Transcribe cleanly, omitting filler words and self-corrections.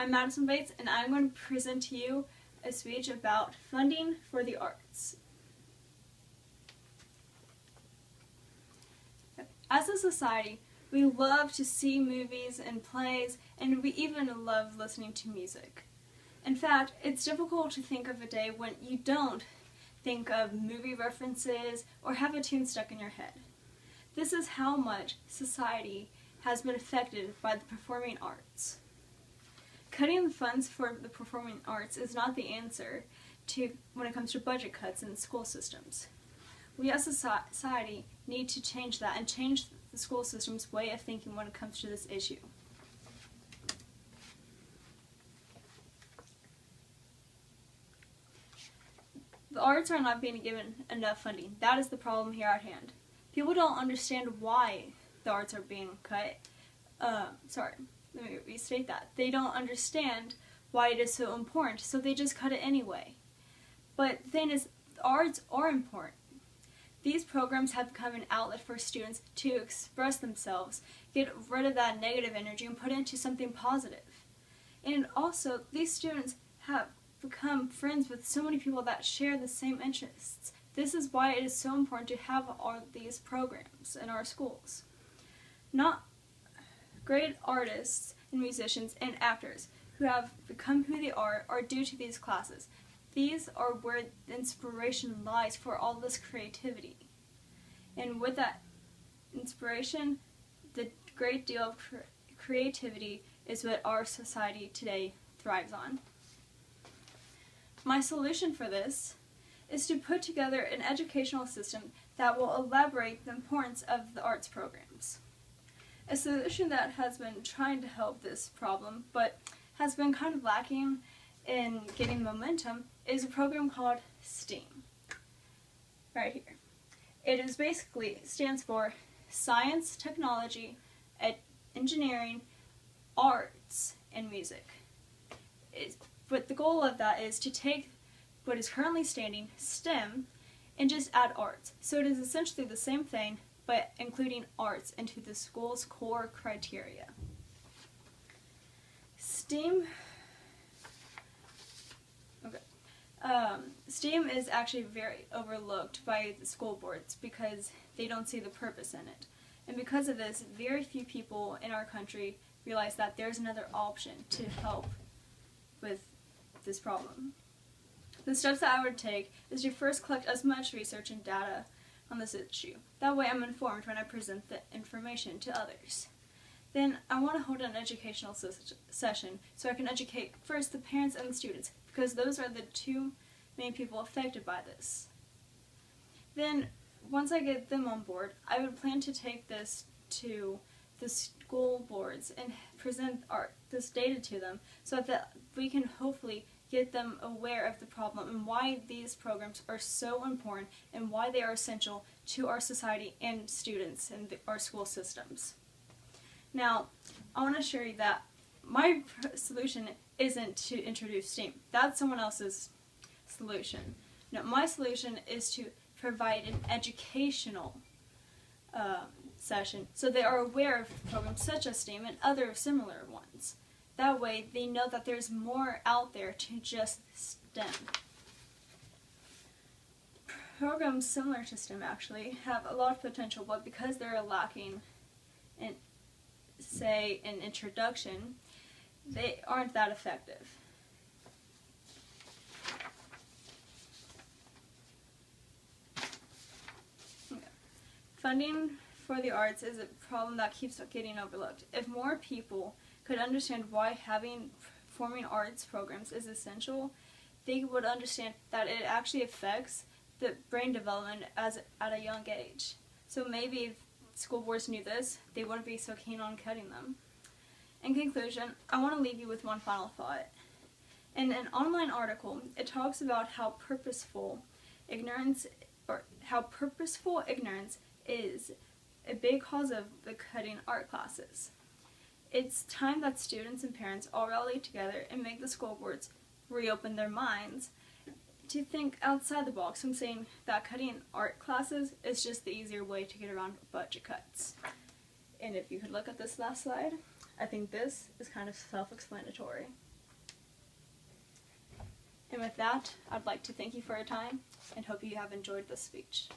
I'm Madison Bates, and I'm going to present to you a speech about funding for the arts. As a society, we love to see movies and plays, and we even love listening to music. In fact, it's difficult to think of a day when you don't think of movie references or have a tune stuck in your head. This is how much society has been affected by the performing arts. Cutting the funds for the performing arts is not the answer when it comes to budget cuts in school systems. We as a society need to change that and change the school system's way of thinking when it comes to this issue. The arts are not being given enough funding. That is the problem here at hand. People don't understand why the arts are being cut. Let me restate that. They don't understand why it is so important, so they just cut it anyway. But the thing is, the arts are important. These programs have become an outlet for students to express themselves, get rid of that negative energy, and put it into something positive. And also, these students have become friends with so many people that share the same interests. This is why it is so important to have all these programs in our schools. Not great artists and musicians and actors who have become who they are due to these classes. These are where the inspiration lies for all this creativity. And with that inspiration, the great deal of creativity is what our society today thrives on. My solution for this is to put together an educational system that will elaborate the importance of the arts programs. A solution that has been trying to help this problem, but has been kind of lacking in getting momentum, is a program called STEAM. Right here. It stands for Science, Technology, Engineering, Arts, and Music. But the goal of that is to take what is currently standing, STEM, and just add arts. So it is essentially the same thing, but including arts into the school's core criteria. STEAM is actually very overlooked by the school boards because they don't see the purpose in it. And because of this, very few people in our country realize that there's another option to help with this problem. The steps that I would take is to first collect as much research and data on this issue. That way I'm informed when I present the information to others. Then I want to hold an educational session so I can educate first the parents and the students, because those are the two main people affected by this. Then once I get them on board, I would plan to take this to the school boards and present this data to them so that we can hopefully get them aware of the problem and why these programs are so important and why they are essential to our society and students in our school systems. Now, I want to assure you that my solution isn't to introduce STEAM. That's someone else's solution. No, my solution is to provide an educational session so they are aware of programs such as STEAM and other similar ones. That way they know that there's more out there to just STEM. Programs similar to STEM actually have a lot of potential, but because they're lacking in, say, an introduction, they aren't that effective. Okay. Funding for the arts is a problem that keeps getting overlooked. If more people could understand why having performing arts programs is essential, they would understand that it actually affects the brain development at a young age. So maybe if school boards knew this, they wouldn't be so keen on cutting them. In conclusion, I want to leave you with one final thought. In an online article, it talks about how purposeful ignorance is a big cause of the cutting art classes. It's time that students and parents all rally together and make the school boards reopen their minds to think outside the box and saying that cutting art classes is just the easier way to get around budget cuts. And if you could look at this last slide, I think this is kind of self-explanatory. with that, I'd like to thank you for your time and hope you have enjoyed this speech.